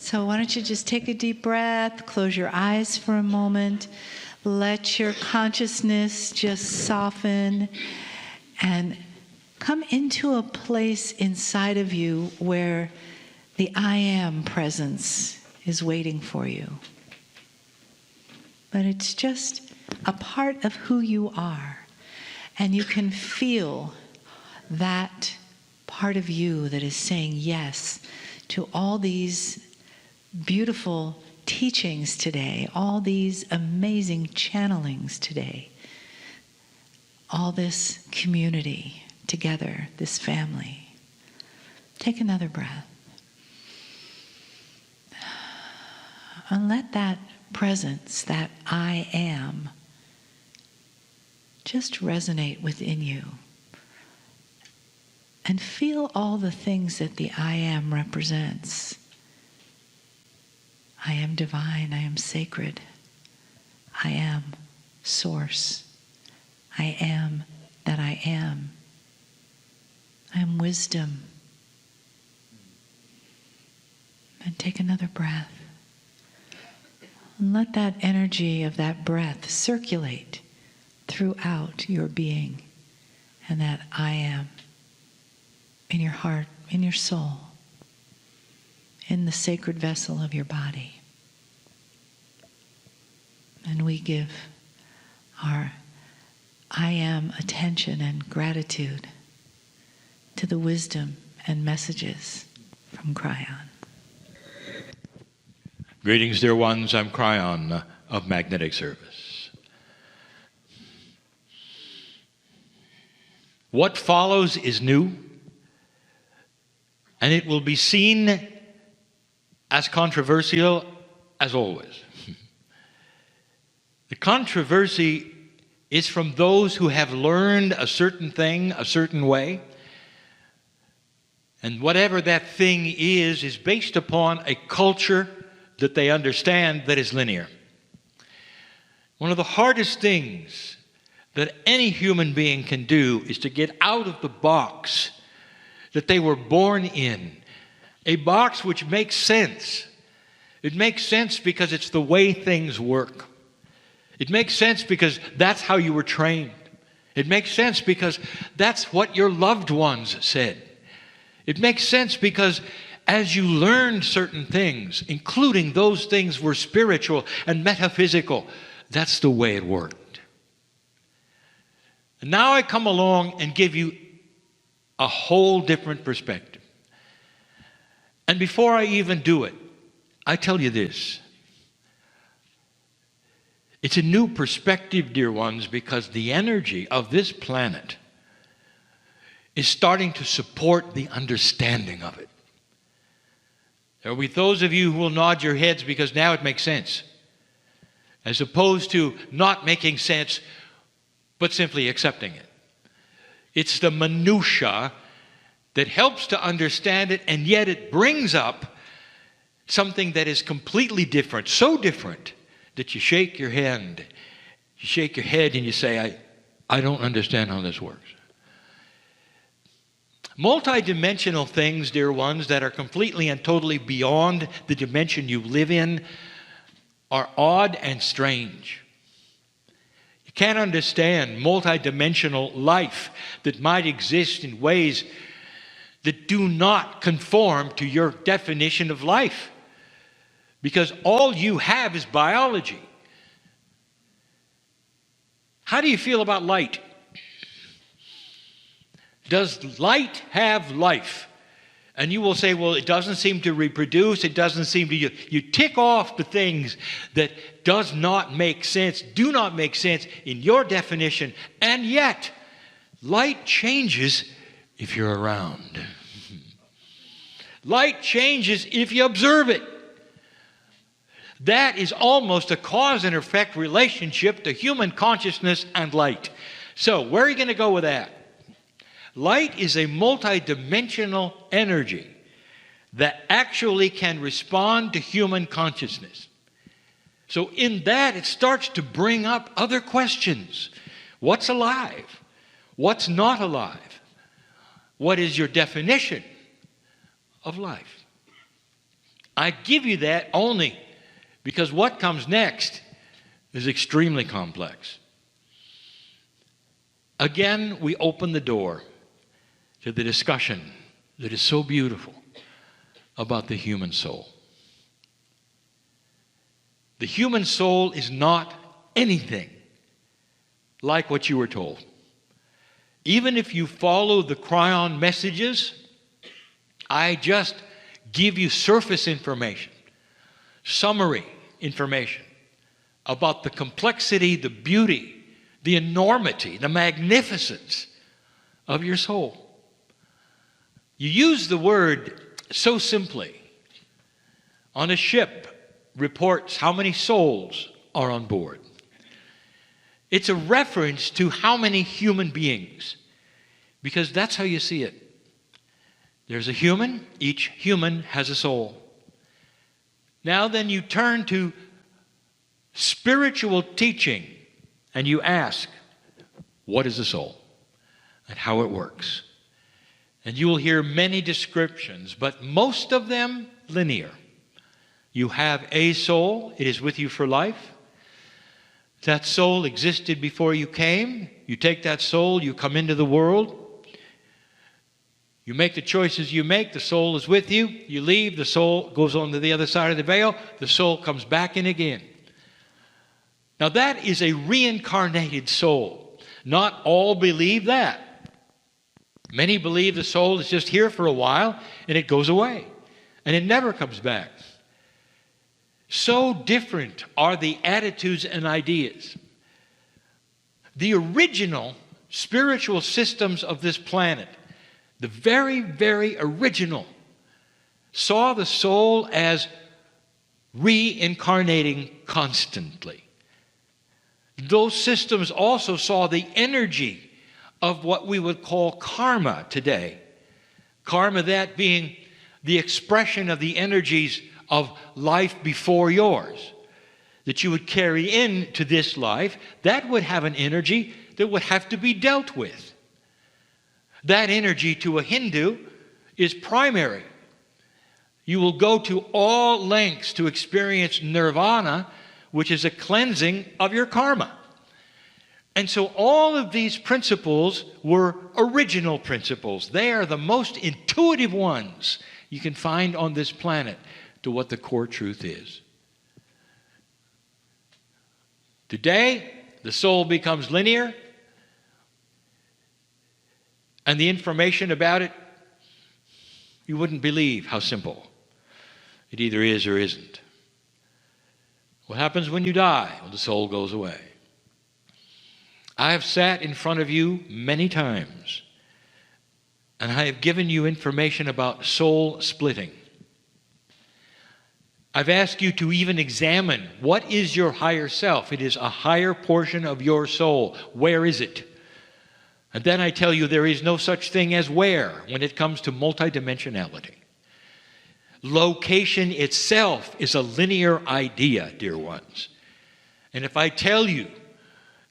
So why don't you just take a deep breath, close your eyes for a moment, let your consciousness just soften and come into a place inside of you where the I am presence is waiting for you. But it's just a part of who you are. And you can feel that part of you that is saying yes to all these beautiful teachings today, all these amazing channelings today, all this community together, this family. Take another breath. And let that presence, that I am, just resonate within you. And feel all the things that the I am represents. I am divine, I am sacred, I am source, I am that I am wisdom. And take another breath. And let that energy of that breath circulate throughout your being, and that I am in your heart, in your soul, in the sacred vessel of your body. And we give our I am attention and gratitude to the wisdom and messages from Kryon. Greetings, dear ones. I'm Kryon of Magnetic Service. What follows is new, and it will be seen as controversial as always. The controversy is from those who have learned a certain thing a certain way, and whatever that thing is based upon a culture that they understand that is linear. One of the hardest things that any human being can do is to get out of the box that they were born in, a box which makes sense. It makes sense because it's the way things work. It makes sense because that's how you were trained. It makes sense because that's what your loved ones said. It makes sense because as you learned certain things, including those things were spiritual and metaphysical, that's the way it worked. And now I come along and give you a whole different perspective. And before I even do it, I tell you this. It's a new perspective, dear ones, because the energy of this planet is starting to support the understanding of it. There will be those of you who will nod your heads because now it makes sense, as opposed to not making sense, but simply accepting it. It's the minutia that helps to understand it, and yet it brings up something that is completely different, so different that you shake your hand, you shake your head and you say, I don't understand how this works. Multidimensional things, dear ones, that are completely and totally beyond the dimension you live in are odd and strange. You can't understand multidimensional life that might exist in ways that do not conform to your definition of life, because all you have is biology. How do you feel about light? Does light have life? And you will say, well, it doesn't seem to reproduce, it doesn't seem to... You tick off the things that does not make sense, do not make sense in your definition, and yet light changes if you're around. Light changes if you observe it. That is almost a cause and effect relationship to human consciousness and light. So, where are you going to go with that? Light is a multidimensional energy that actually can respond to human consciousness. So in that, it starts to bring up other questions. What's alive? What's not alive? What is your definition of life? I give you that only because what comes next is extremely complex. Again, we open the door to the discussion that is so beautiful about the human soul. The human soul is not anything like what you were told. Even if you follow the Kryon messages, I just give you surface information, summary information about the complexity, the beauty, the enormity, the magnificence of your soul. You use the word so simply. On a ship, reports how many souls are on board. It's a reference to how many human beings, because that's how you see it. There's a human, each human has a soul. Now then you turn to spiritual teaching and you ask, what is a soul and how it works? And you will hear many descriptions, but most of them linear. You have a soul, it is with you for life. That soul existed before you came. You take that soul, you come into the world. You make the choices you make, the soul is with you. You leave, the soul goes on to the other side of the veil. The soul comes back in again. Now that is a reincarnated soul. Not all believe that. Many believe the soul is just here for a while and it goes away. And it never comes back. So different are the attitudes and ideas. The original spiritual systems of this planet, the very, very original, saw the soul as reincarnating constantly. Those systems also saw the energy of what we would call karma today. Karma, that being the expression of the energies of life before yours, that you would carry into this life, that would have an energy that would have to be dealt with. That energy to a Hindu is primary. You will go to all lengths to experience nirvana, which is a cleansing of your karma. And so all of these principles were original principles. They are the most intuitive ones you can find on this planet to what the core truth is. Today, the soul becomes linear, and the information about it, you wouldn't believe how simple it either is or isn't. What happens when you die? Well, the soul goes away. I have sat in front of you many times, and I have given you information about soul splitting. I've asked you to even examine what is your higher self. It is a higher portion of your soul. Where is it? And then I tell you there is no such thing as where when it comes to multidimensionality. Location itself is a linear idea, dear ones. And if I tell you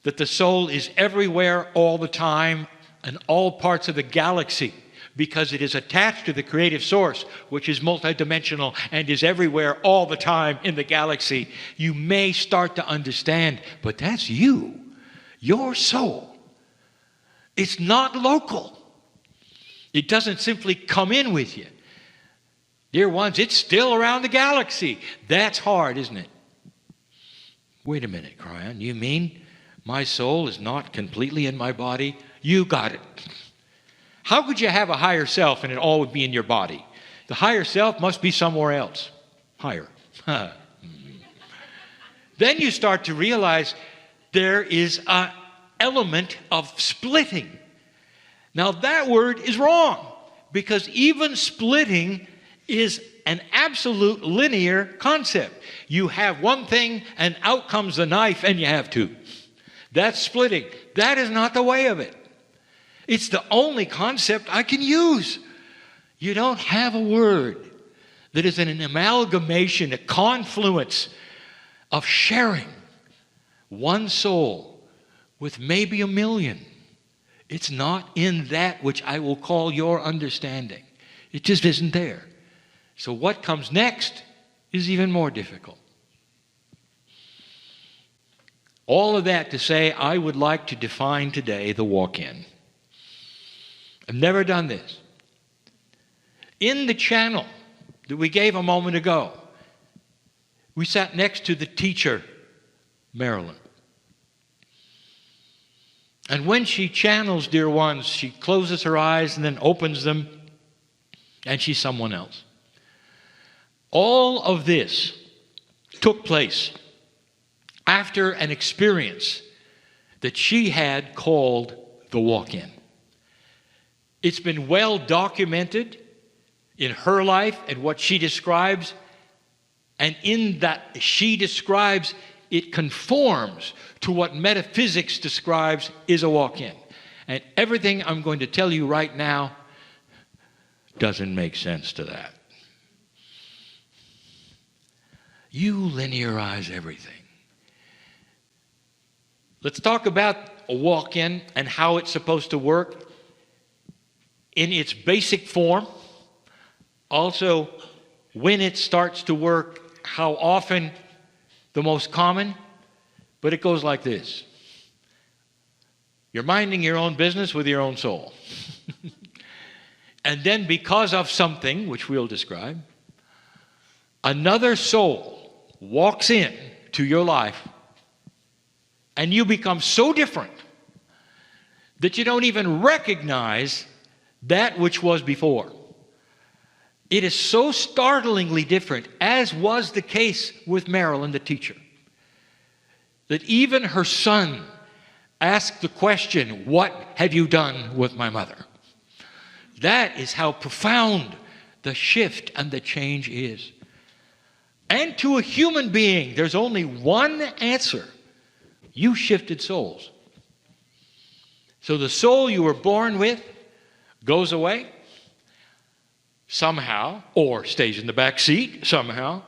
that the soul is everywhere all the time in all parts of the galaxy, because it is attached to the creative source, which is multidimensional and is everywhere all the time in the galaxy, you may start to understand, but that's you, your soul. It's not local. It doesn't simply come in with you. Dear ones, it's still around the galaxy. That's hard, isn't it? Wait a minute, Kryon. You mean my soul is not completely in my body? You got it. How could you have a higher self and it all would be in your body? The higher self must be somewhere else. Higher. Then you start to realize there is an element of splitting. Now that word is wrong, because even splitting is an absolute linear concept. You have one thing and out comes the knife and you have two. That's splitting. That is not the way of it. It's the only concept I can use. You don't have a word that is an amalgamation, a confluence of sharing one soul with maybe 1 million. It's not in that which I will call your understanding. It just isn't there. So what comes next is even more difficult. All of that to say, I would like to define today the walk-in. I've never done this. In the channel that we gave a moment ago, we sat next to the teacher, Marilyn. And when she channels, dear ones, she closes her eyes and then opens them, and she's someone else. All of this took place after an experience that she had called the walk-in. It's been well documented in her life and what she describes, and in that she describes, it conforms to what metaphysics describes is a walk-in. And everything I'm going to tell you right now doesn't make sense to that. You linearize everything. Let's talk about a walk-in and how it's supposed to work in its basic form. Also, when it starts to work, how often, the most common, but it goes like this. You're minding your own business with your own soul. And then because of something, which we'll describe, another soul walks in to your life, and you become so different that you don't even recognize that which was before. It is so startlingly different, as was the case with Marilyn, the teacher, that even her son asked the question, "What have you done with my mother?" That is how profound the shift and the change is. And to a human being, there's only one answer. You shifted souls. So the soul you were born with goes away somehow, or stays in the back seat somehow.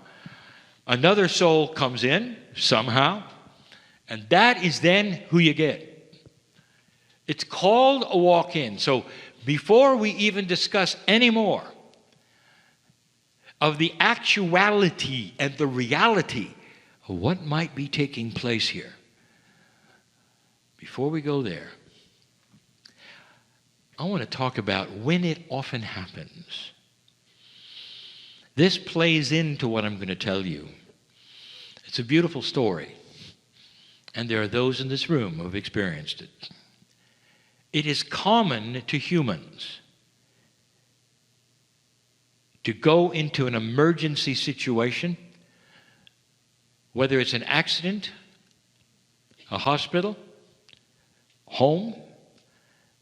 Another soul comes in somehow, and that is then who you get. It's called a walk-in. So before we even discuss any more of the actuality and the reality of what might be taking place here, before we go there, I want to talk about when it often happens. This plays into what I'm going to tell you. It's a beautiful story, and there are those in this room who have experienced it. It is common to humans to go into an emergency situation, whether it's an accident, a hospital, home,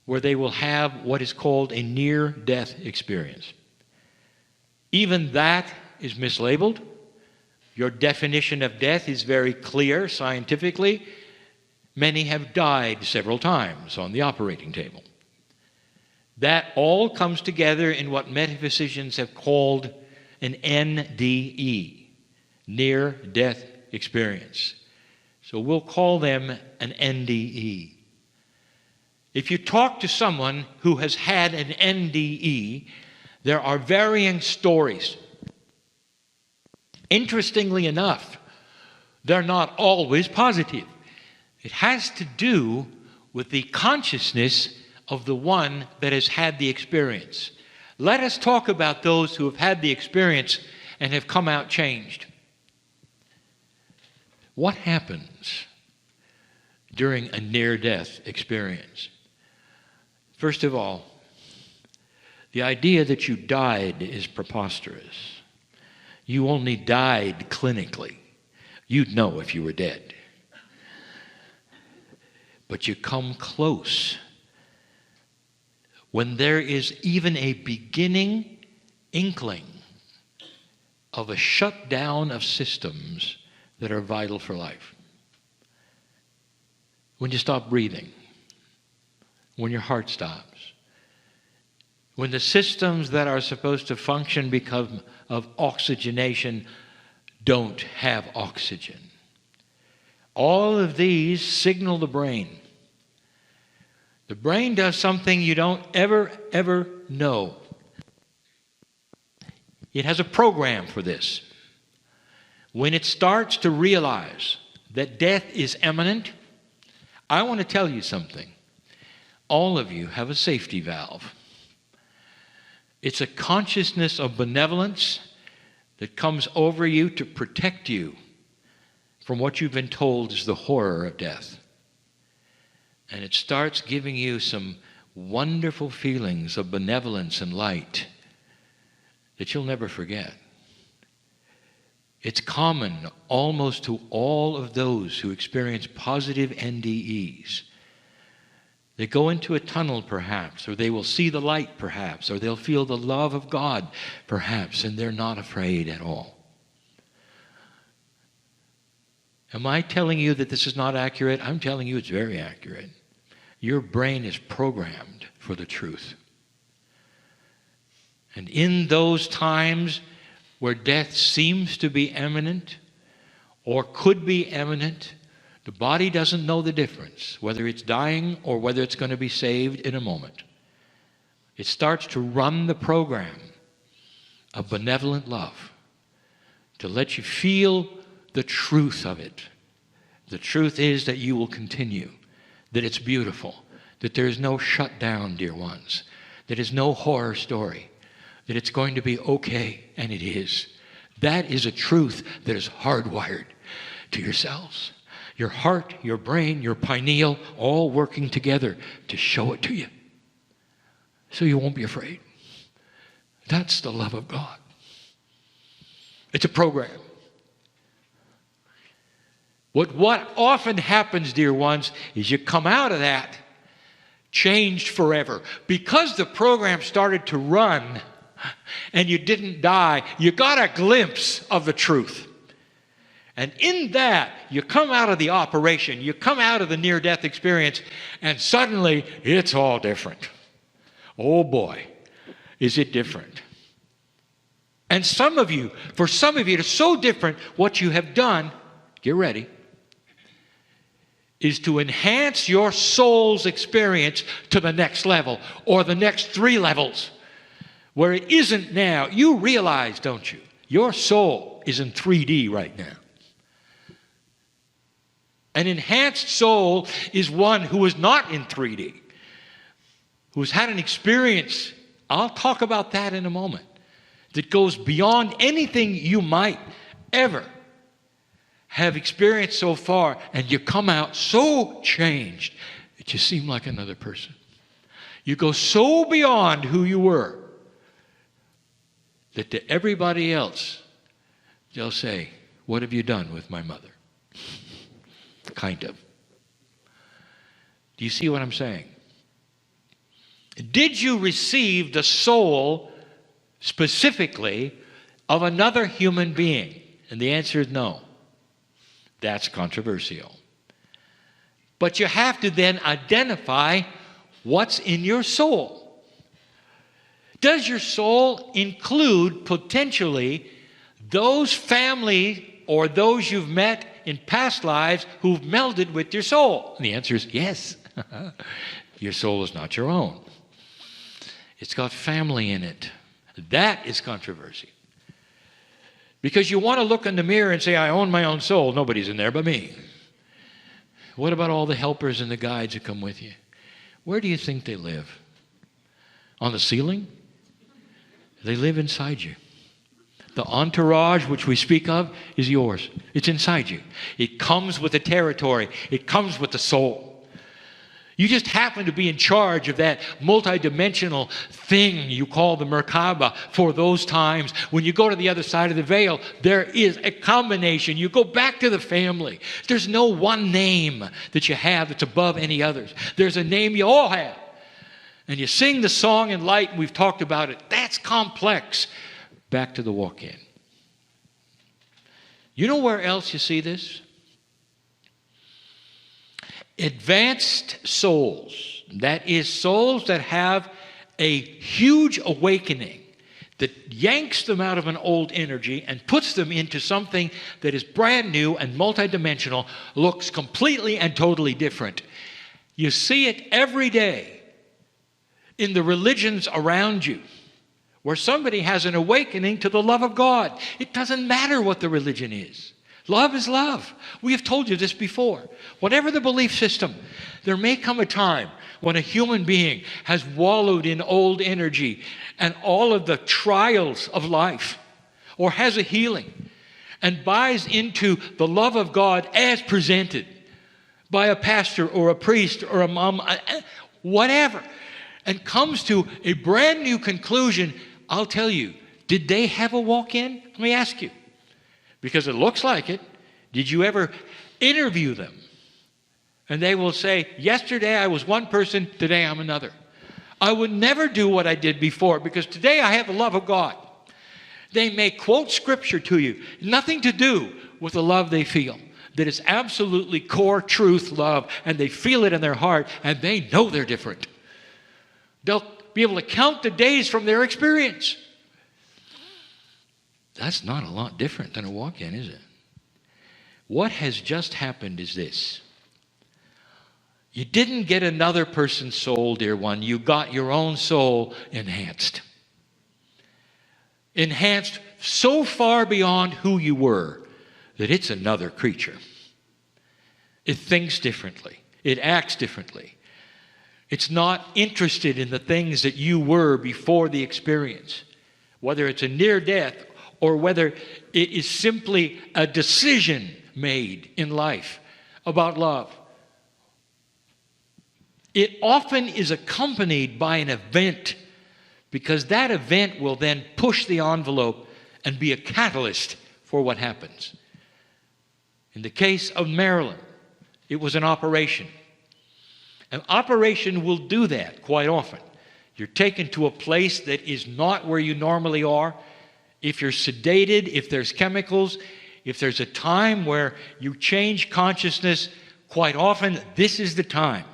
where they will have what is called a near-death experience. Even that is mislabeled. Your definition of death is very clear scientifically. Many have died several times on the operating table. That all comes together in what metaphysicians have called an NDE, near-death experience. So we'll call them an NDE. If you talk to someone who has had an NDE, there are varying stories. Interestingly enough, they're not always positive. It has to do with the consciousness of the one that has had the experience. Let us talk about those who have had the experience and have come out changed. What happens during a near-death experience? First of all, the idea that you died is preposterous. You only died clinically. You'd know if you were dead. But you come close when there is even a beginning inkling of a shutdown of systems that are vital for life. When you stop breathing, when your heart stops, when the systems that are supposed to function because of oxygenation don't have oxygen. All of these signal the brain. The brain does something you don't ever know. It has a program for this. when it starts to realize that death is imminent, I want to tell you something. All of you have a safety valve. It's a consciousness of benevolence that comes over you to protect you from what you've been told is the horror of death. And it starts giving you some wonderful feelings of benevolence and light that you'll never forget. It's common almost to all of those who experience positive NDEs. They go into a tunnel perhaps, or they will see the light perhaps, or they'll feel the love of God perhaps, and they're not afraid at all. Am I telling you that this is not accurate? I'm telling you it's very accurate. Your brain is programmed for the truth. And in those times where death seems to be imminent or could be imminent, the body doesn't know the difference, whether it's dying or whether it's going to be saved in a moment. It starts to run the program of benevolent love to let you feel the truth of it. The truth is that you will continue, that it's beautiful, that there is no shutdown, dear ones, that is no horror story, that it's going to be okay, and it is. That is a truth that is hardwired to yourselves. Your heart, your brain, your pineal, all working together to show it to you. So you won't be afraid. That's the love of God. It's a program. What often happens, dear ones, is you come out of that changed forever. Because the program started to run and you didn't die, you got a glimpse of the truth. And in that, you come out of the operation, you come out of the near-death experience, and suddenly it's all different. Oh boy, is it different. And for some of you, it is so different. What you have done, get ready, is to enhance your soul's experience to the next level, or the next 3 levels, where it isn't now. You realize, don't you? Your soul is in 3D right now. An enhanced soul is one who is not in 3D, who's had an experience, I'll talk about that in a moment, that goes beyond anything you might ever have experienced so far, and you come out so changed that you seem like another person. You go so beyond who you were that to everybody else, they'll say, "What have you done with my mother?" Kind of. Do you see what I'm saying? Did you receive the soul specifically of another human being? And the answer is no. That's controversial. But you have to then identify what's in your soul. Does your soul include potentially those family or those you've met in past lives who've melded with your soul? And the answer is yes. Your soul is not your own. It's got family in it. That is controversy. Because you want to look in the mirror and say, "I own my own soul. Nobody's in there but me." What about all the helpers and the guides who come with you? Where do you think they live? On the ceiling? They live inside you. The entourage which we speak of is yours. It's inside you. It comes with the territory. It comes with the soul. You just happen to be in charge of that multidimensional thing you call the Merkaba for those times. When you go to the other side of the veil, there is a combination. You go back to the family. There's no one name that you have that's above any others. There's a name you all have. And you sing the song in light, and we've talked about it. That's complex. Back to the walk-in. You know where else you see this? Advanced souls, that is, souls that have a huge awakening that yanks them out of an old energy and puts them into something that is brand new and multidimensional, looks completely and totally different. You see it every day in the religions around you, where somebody has an awakening to the love of God. It doesn't matter what the religion is. Love is love. We have told you this before. Whatever the belief system, there may come a time when a human being has wallowed in old energy and all of the trials of life, or has a healing and buys into the love of God as presented by a pastor or a priest or a mom, whatever, and comes to a brand new conclusion. I'll tell you, did they have a walk-in? Let me ask you, because it looks like it. Did you ever interview them? And they will say, yesterday I was one person, today I'm another. I would never do what I did before because today I have the love of God. They may quote scripture to you, nothing to do with the love they feel. That is absolutely core truth love, and they feel it in their heart, and they know they're different. They'll be able to count the days from their experience. That's not a lot different than a walk-in, is it? What has just happened is this. You didn't get another person's soul, dear one. You got your own soul enhanced. Enhanced so far beyond who you were that it's another creature. It thinks differently. It acts differently. It's not interested in the things that you were before the experience, whether it's a near death or whether it is simply a decision made in life about love. It often is accompanied by an event, because that event will then push the envelope and be a catalyst for what happens. In the case of Marilyn, it was an operation. An operation will do that quite often. You're taken to a place that is not where you normally are. If you're sedated, if there's chemicals, if there's a time where you change consciousness, quite often this is the time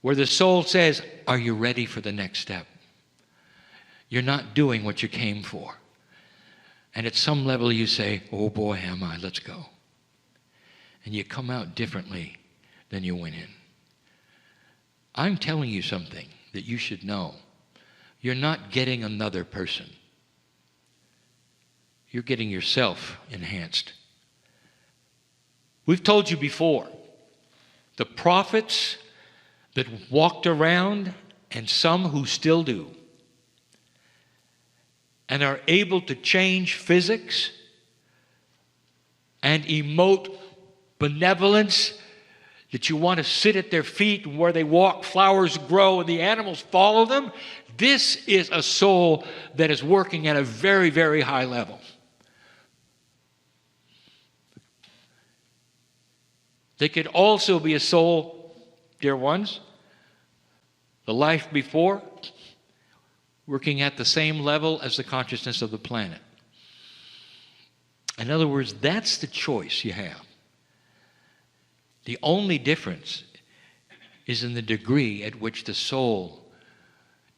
where the soul says, are you ready for the next step? You're not doing what you came for. And at some level you say, oh boy, am I, let's go. And you come out differently than you went in. I'm telling you something that you should know. You're not getting another person. You're getting yourself enhanced. We've told you before, the prophets that walked around, and some who still do, and are able to change physics and emote benevolence, that you want to sit at their feet, and where they walk, flowers grow, and the animals follow them. This is a soul that is working at a very, very high level. They could also be a soul, dear ones, the life before, working at the same level as the consciousness of the planet. In other words, that's the choice you have. The only difference is in the degree at which the soul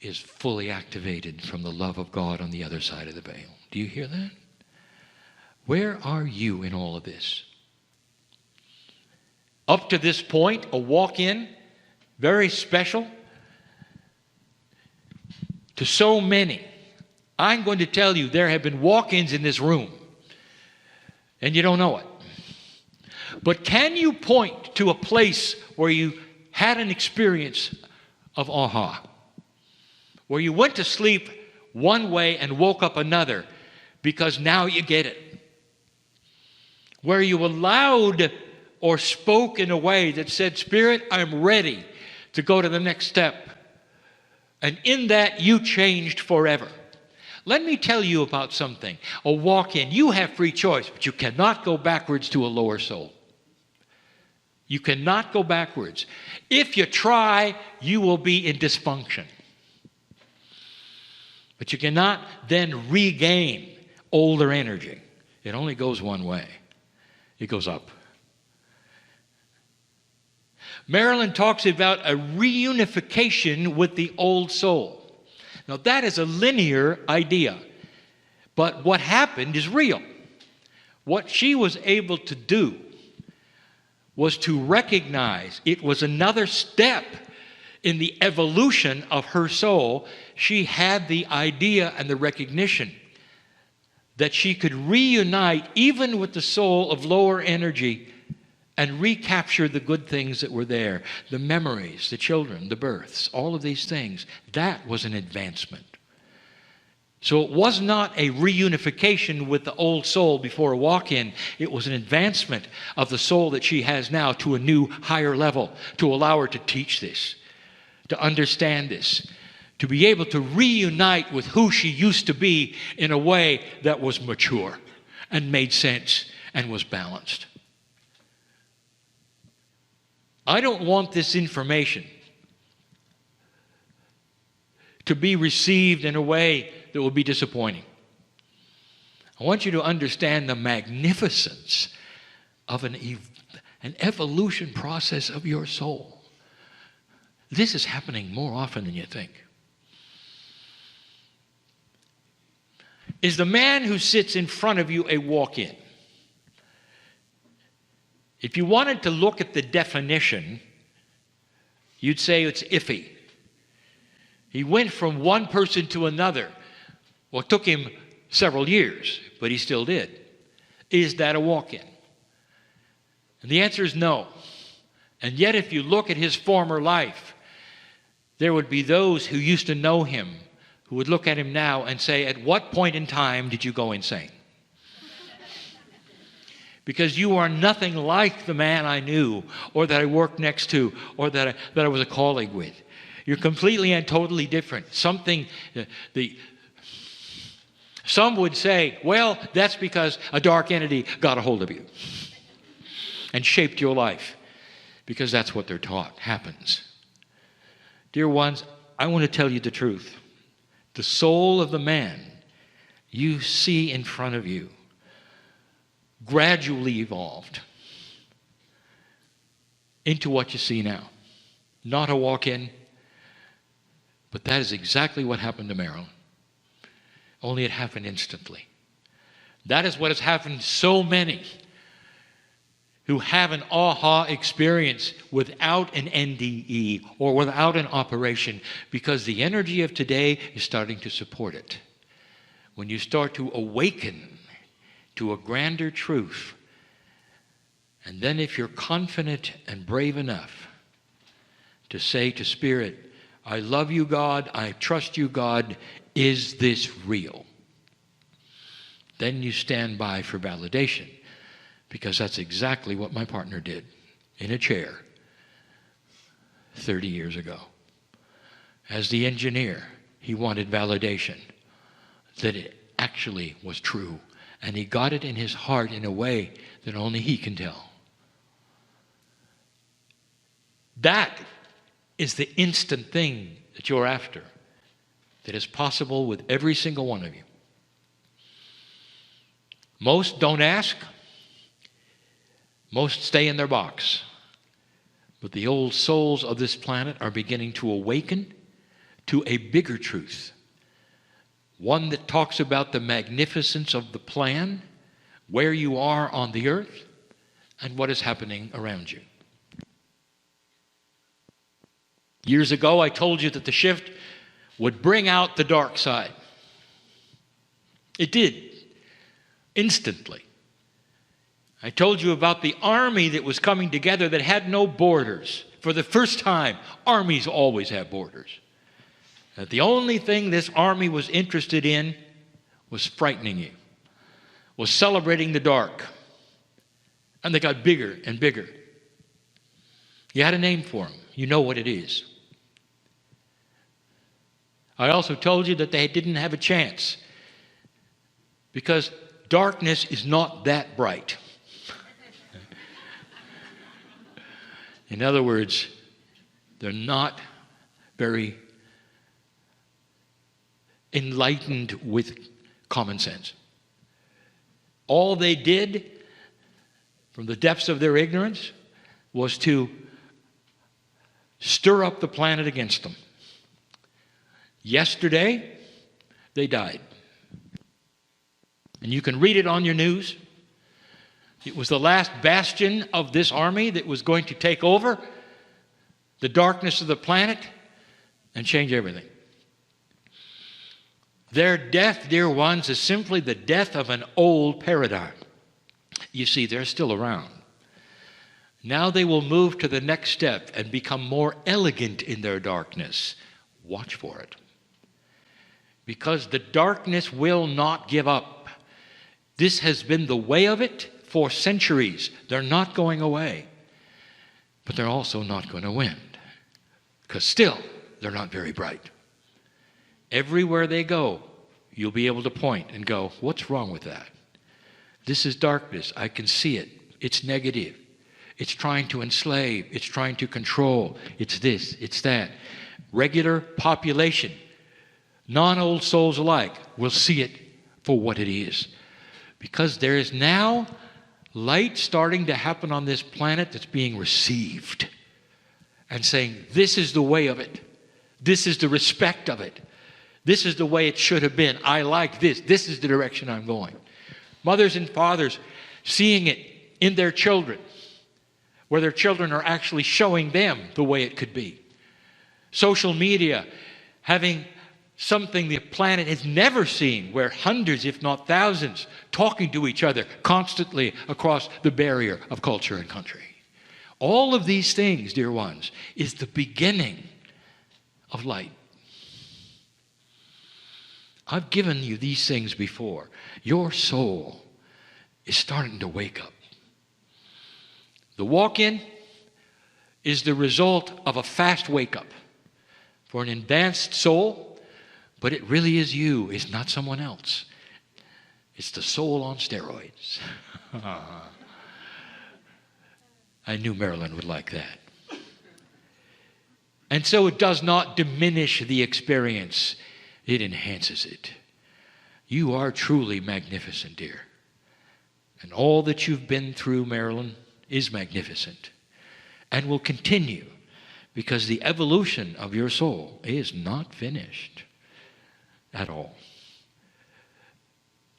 is fully activated from the love of God on the other side of the veil. Do you hear that? Where are you in all of this? Up to this point, a walk-in, very special to so many. I'm going to tell you, there have been walk-ins in this room, and you don't know it. But can you point to a place where you had an experience of aha? Where you went to sleep one way and woke up another because now you get it? Where you allowed or spoke in a way that said, Spirit, I'm ready to go to the next step. And in that, you changed forever. Let me tell you about something. A walk-in, you have free choice, but you cannot go backwards to a lower soul. You cannot go backwards. If you try, you will be in dysfunction. But you cannot then regain older energy. It only goes one way. It goes up. Marilyn talks about a reunification with the old soul. Now that is a linear idea, but what happened is real. What she was able to do was to recognize it was another step in the evolution of her soul, she had the idea and the recognition that she could reunite even with the soul of lower energy and recapture the good things that were there, the memories, the children, the births, all of these things. That was an advancement. So it was not a reunification with the old soul before a walk-in. It was an advancement of the soul that she has now to a new, higher level, to allow her to teach this, to understand this, to be able to reunite with who she used to be in a way that was mature and made sense and was balanced. I don't want this information to be received in a way that will be disappointing. I want you to understand the magnificence of an evolution process of your soul. This is happening more often than you think. Is the man who sits in front of you a walk-in? If you wanted to look at the definition, you'd say it's iffy. He went from one person to another. Well, it took him several years, but he still did. Is that a walk-in? And the answer is no. And yet, if you look at his former life, there would be those who used to know him who would look at him now and say, at what point in time did you go insane? Because you are nothing like the man I knew, or that I worked next to, or that I was a colleague with. You're completely and totally different. Some would say, well, that's because a dark entity got a hold of you and shaped your life, because that's what they're taught happens. Dear ones, I want to tell you the truth. The soul of the man you see in front of you gradually evolved into what you see now. Not a walk-in, but that is exactly what happened to Marilyn. Only it happened instantly. That is what has happened to so many who have an aha experience without an NDE or without an operation, because the energy of today is starting to support it. When you start to awaken to a grander truth, and then if you're confident and brave enough to say to Spirit, I love you, God, I trust you, God, is this real? Then you stand by for validation, because that's exactly what my partner did in a chair 30 years ago. As the engineer, he wanted validation that it actually was true, and he got it in his heart in a way that only he can tell. That is the instant thing that you're after, that is possible with every single one of you. Most don't ask. Most stay in their box. But the old souls of this planet are beginning to awaken to a bigger truth. One that talks about the magnificence of the plan, where you are on the earth, and what is happening around you. Years ago, I told you that the shift would bring out the dark side. It did, instantly. I told you about the army that was coming together that had no borders. For the first time, armies always have borders. That the only thing this army was interested in was frightening you, was celebrating the dark. And they got bigger and bigger. You had a name for them. You know what it is. I also told you that they didn't have a chance, because darkness is not that bright. In other words, they're not very enlightened with common sense. All they did from the depths of their ignorance was to stir up the planet against them. Yesterday, they died. And you can read it on your news. It was the last bastion of this army that was going to take over. the darkness of the planet and change everything. Their death, dear ones, is simply the death of an old paradigm. You see, they're still around. Now they will move to the next step and become more elegant in their darkness. Watch for it. Because the darkness will not give up. This has been the way of it for centuries. They're not going away. But they're also not going to win. Because still, they're not very bright. Everywhere they go, you'll be able to point and go, what's wrong with that? This is darkness. I can see it. It's negative. It's trying to enslave. It's trying to control. It's this. It's that. Regular population, non-old souls alike, will see it for what it is. Because there is now light starting to happen on this planet that's being received. And saying, this is the way of it. This is the respect of it. This is the way it should have been. I like this. This is the direction I'm going. Mothers and fathers seeing it in their children, where their children are actually showing them the way it could be. Social media having something the planet has never seen, where hundreds, if not thousands, talking to each other constantly across the barrier of culture and country. All of these things, dear ones, is the beginning of light. I've given you these things before. Your soul is starting to wake up. The walk-in is the result of a fast wake-up for an advanced soul, but it really is you. It's not someone else. It's the soul on steroids. I knew Marilyn would like that. And so it does not diminish the experience. It enhances it. You are truly magnificent, dear. And all that you've been through, Marilyn, is magnificent and will continue, because the evolution of your soul is not finished at all.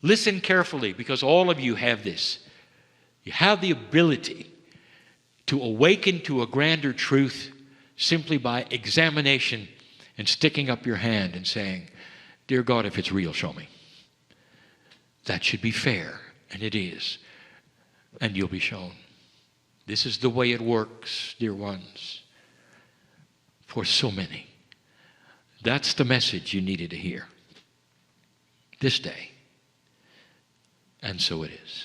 Listen carefully, because all of you have this. You have the ability to awaken to a grander truth simply by examination and sticking up your hand and saying, dear God, if it's real, show me. That should be fair, and it is. And you'll be shown. This is the way it works, dear ones, for so many. That's the message you needed to hear this day. And so it is.